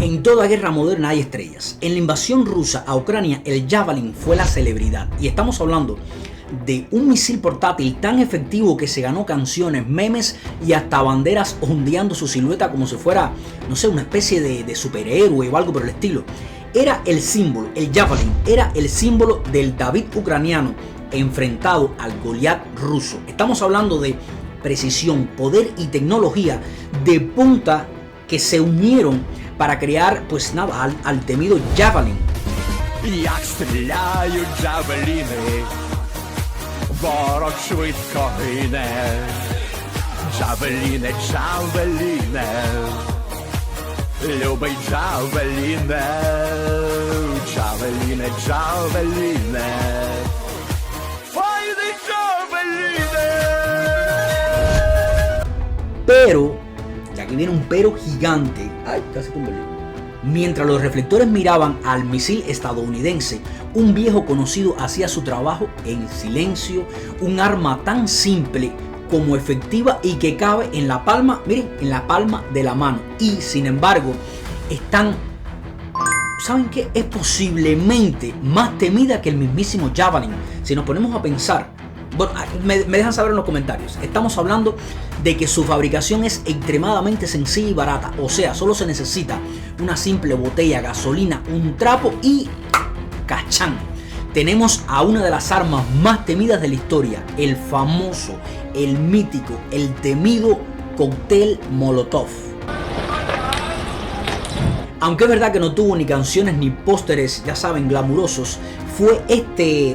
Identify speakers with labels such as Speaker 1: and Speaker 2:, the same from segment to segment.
Speaker 1: En toda guerra moderna hay estrellas. En la invasión rusa a Ucrania, el Javelin fue la celebridad. Y estamos hablando de un misil portátil tan efectivo que se ganó canciones, memes y hasta banderas ondeando su silueta como si fuera, no sé, una especie de superhéroe o algo por el estilo. Era el símbolo, el Javelin, era el símbolo del David ucraniano enfrentado al Goliat ruso. Estamos hablando de precisión, poder y tecnología de punta que se unieron para crear, pues nada, al temido Javelin.
Speaker 2: Як стріляють джавеліни, ворог швидко гине. Джавеліне, джавеліне, любий джавеліне, джавеліне, джавеліне, файний джавеліне.
Speaker 1: Pero, y aquí viene un pero gigante, ay, casi tumbé. Mientras los reflectores miraban al misil estadounidense, un viejo conocido hacía su trabajo en silencio, un arma tan simple como efectiva y que cabe en la palma, miren, en la palma de la mano. Y sin embargo, ¿saben qué? Es posiblemente más temida que el mismísimo Javelin. Si nos ponemos a pensar, bueno, me dejan saber en los comentarios. Estamos hablando de que su fabricación es extremadamente sencilla y barata. O sea, solo se necesita una simple botella, gasolina, un trapo y ¡cachán! Tenemos a una de las armas más temidas de la historia. El famoso, el mítico, el temido cóctel Molotov. Aunque es verdad que no tuvo ni canciones ni pósteres, ya saben, glamurosos, fue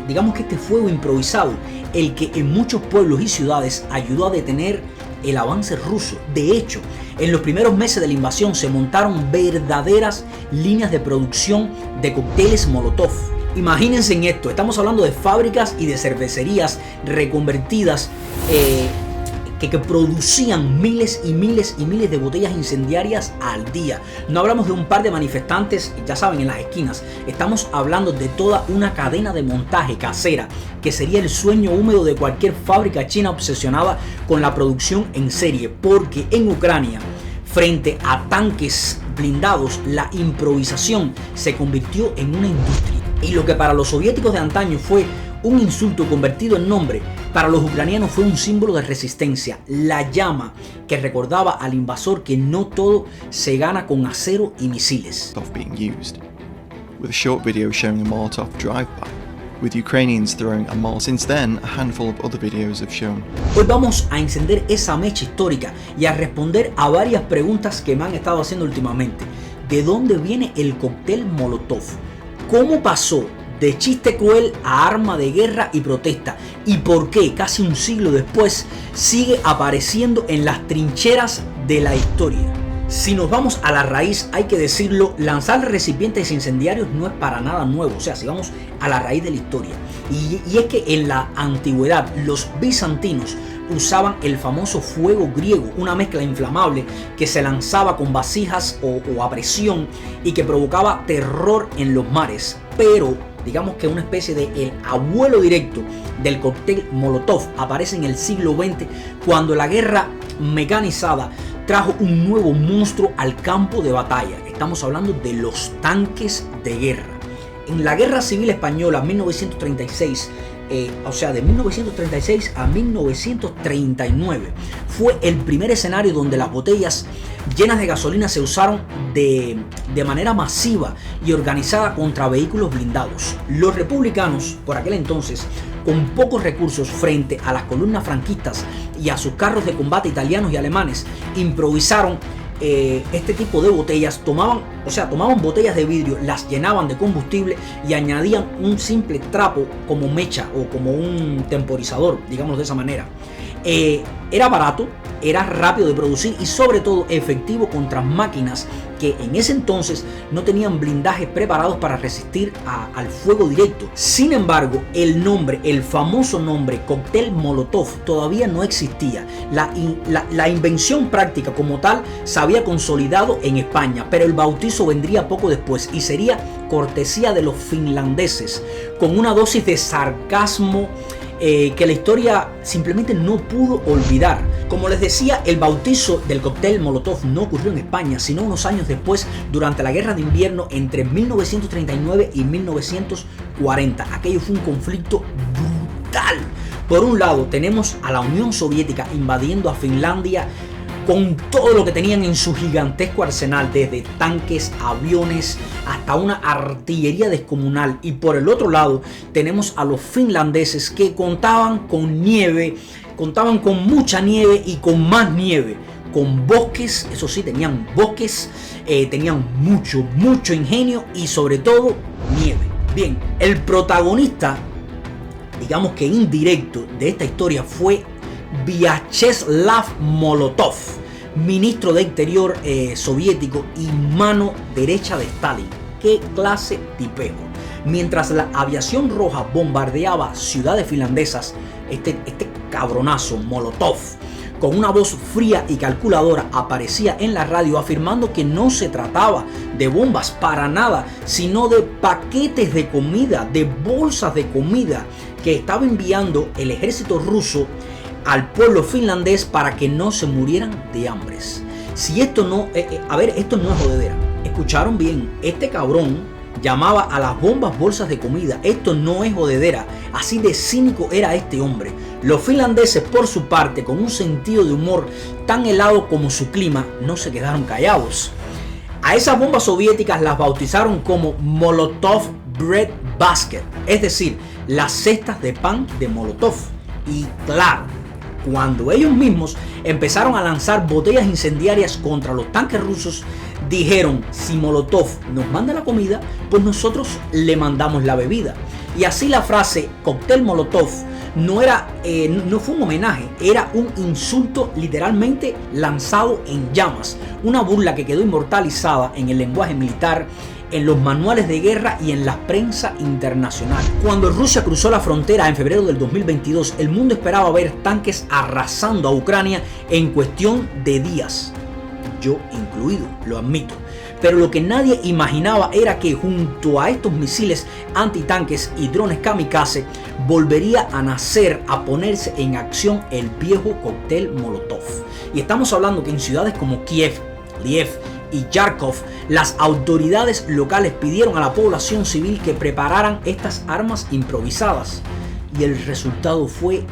Speaker 1: digamos que este fuego improvisado el que en muchos pueblos y ciudades ayudó a detener el avance ruso. De hecho, en los primeros meses de la invasión se montaron verdaderas líneas de producción de cócteles Molotov. Imagínense en esto, estamos hablando de fábricas y de cervecerías reconvertidas que producían miles y miles y miles de botellas incendiarias al día. No hablamos de un par de manifestantes, ya saben, en las esquinas. Estamos hablando de toda una cadena de montaje casera que sería el sueño húmedo de cualquier fábrica china obsesionada con la producción en serie, porque en Ucrania, frente a tanques blindados, la improvisación se convirtió en una industria. Y lo que para los soviéticos de antaño fue un insulto convertido en nombre, para los ucranianos fue un símbolo de resistencia, la llama que recordaba al invasor que no todo se gana con acero y misiles.
Speaker 3: Being used, with a short video showing a Molotov drive-by, with Ukrainians throwing a Molotov. Since then, a handful of other videos have shown.
Speaker 1: Hoy vamos a encender esa mecha histórica y a responder a varias preguntas que me han estado haciendo últimamente. ¿De dónde viene el cóctel Molotov? ¿Cómo pasó de chiste cruel a arma de guerra y protesta? ¿Y por qué casi un siglo después sigue apareciendo en las trincheras de la historia? Si nos vamos a la raíz, hay que decirlo, lanzar recipientes incendiarios no es para nada nuevo. O sea, si vamos a la raíz de la historia. Y es que en la antigüedad los bizantinos usaban el famoso fuego griego, una mezcla inflamable que se lanzaba con vasijas o a presión y que provocaba terror en los mares. Pero digamos que una especie de el abuelo directo del cóctel Molotov aparece en el siglo XX, cuando la guerra mecanizada trajo un nuevo monstruo al campo de batalla. Estamos hablando de los tanques de guerra. En la Guerra Civil Española 1936, o sea, de 1936 a 1939, fue el primer escenario donde las botellas llenas de gasolina se usaron de manera masiva y organizada contra vehículos blindados. Los republicanos, por aquel entonces, con pocos recursos frente a las columnas franquistas y a sus carros de combate italianos y alemanes, improvisaron este tipo de botellas. Tomaban botellas de vidrio, las llenaban de combustible y añadían un simple trapo como mecha o como un temporizador, digamos de esa manera. Era barato, era rápido de producir y sobre todo efectivo contra máquinas que en ese entonces no tenían blindajes preparados para resistir al fuego directo. Sin embargo, el famoso nombre cóctel Molotov todavía no existía. La invención práctica como tal se había consolidado en España, pero el bautizo vendría poco después y sería cortesía de los finlandeses, con una dosis de sarcasmo que la historia simplemente no pudo olvidar. Como les decía, el bautizo del cóctel Molotov no ocurrió en España, sino unos años después, durante la Guerra de Invierno entre 1939 y 1940. Aquello fue un conflicto brutal. Por un lado, tenemos a la Unión Soviética invadiendo a Finlandia con todo lo que tenían en su gigantesco arsenal, desde tanques, aviones, hasta una artillería descomunal. Y por el otro lado, tenemos a los finlandeses que contaban con nieve, contaban con mucha nieve y con más nieve, con bosques, eso sí, tenían bosques, tenían mucho ingenio y sobre todo nieve. Bien, el protagonista, digamos que indirecto de esta historia, fue Vyacheslav Molotov, ministro de Exterior soviético y mano derecha de Stalin. ¡Qué clase tipeo! Mientras la aviación roja bombardeaba ciudades finlandesas, este cabronazo Molotov, con una voz fría y calculadora, aparecía en la radio afirmando que no se trataba de bombas para nada, sino de paquetes de comida, de bolsas de comida que estaba enviando el ejército ruso al pueblo finlandés para que no se murieran de hambre. Si esto no, esto no es jodedera. Escucharon bien, este cabrón llamaba a las bombas bolsas de comida. Esto no es jodedera. Así de cínico era este hombre. Los finlandeses, por su parte, con un sentido de humor tan helado como su clima, no se quedaron callados. A esas bombas soviéticas las bautizaron como Molotov Bread Basket, es decir, las cestas de pan de Molotov. Y claro, cuando ellos mismos empezaron a lanzar botellas incendiarias contra los tanques rusos, dijeron: si Molotov nos manda la comida, pues nosotros le mandamos la bebida. Y así la frase cóctel Molotov no fue un homenaje, era un insulto literalmente lanzado en llamas, una burla que quedó inmortalizada en el lenguaje militar, en los manuales de guerra y en la prensa internacional. Cuando Rusia cruzó la frontera en febrero del 2022, el mundo esperaba ver tanques arrasando a Ucrania en cuestión de días. Yo incluido, lo admito. Pero lo que nadie imaginaba era que junto a estos misiles antitanques y drones kamikaze volvería a nacer, a ponerse en acción el viejo cóctel Molotov. Y estamos hablando que en ciudades como Kiev, Lviv y Kharkov, las autoridades locales pidieron a la población civil que prepararan estas armas improvisadas. Y el resultado fue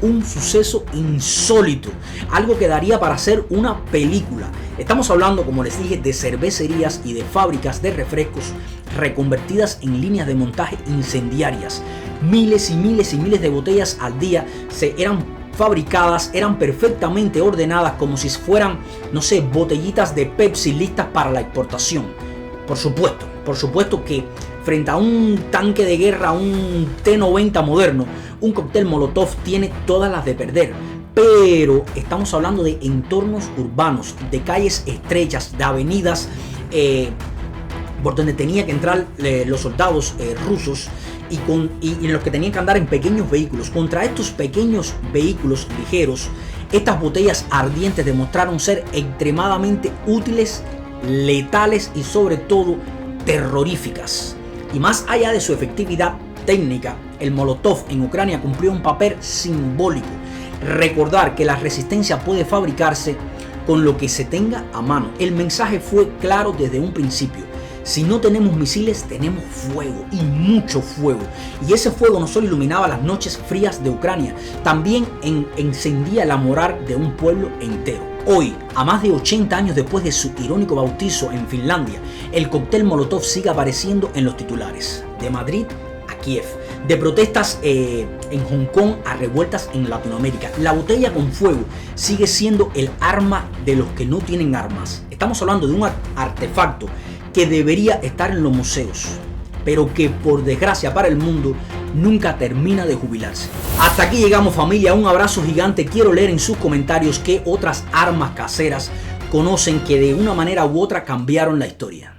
Speaker 1: un suceso insólito, algo que daría para hacer una película. Estamos hablando, como les dije, de cervecerías y de fábricas de refrescos reconvertidas en líneas de montaje incendiarias. Miles y miles y miles de botellas al día eran fabricadas, eran perfectamente ordenadas como si fueran, no sé, botellitas de Pepsi listas para la exportación. Por supuesto que frente a un tanque de guerra, un T-90 moderno, un cóctel Molotov tiene todas las de perder. Pero estamos hablando de entornos urbanos, de calles estrechas, de avenidas por donde tenían que entrar los soldados rusos y en los que tenían que andar en pequeños vehículos. Contra estos pequeños vehículos ligeros, estas botellas ardientes demostraron ser extremadamente útiles, letales y sobre todo terroríficas. Y más allá de su efectividad técnica, el Molotov en Ucrania cumplió un papel simbólico. Recordar que la resistencia puede fabricarse con lo que se tenga a mano. El mensaje fue claro desde un principio. Si no tenemos misiles, tenemos fuego, y mucho fuego. Y ese fuego no solo iluminaba las noches frías de Ucrania, también encendía la moral de un pueblo entero. Hoy, a más de 80 años después de su irónico bautizo en Finlandia, el cóctel Molotov sigue apareciendo en los titulares. De Madrid a Kiev, de protestas en Hong Kong a revueltas en Latinoamérica. La botella con fuego sigue siendo el arma de los que no tienen armas. Estamos hablando de un artefacto que debería estar en los museos, pero que por desgracia para el mundo nunca termina de jubilarse. Hasta aquí llegamos, familia, un abrazo gigante. Quiero leer en sus comentarios qué otras armas caseras conocen que de una manera u otra cambiaron la historia.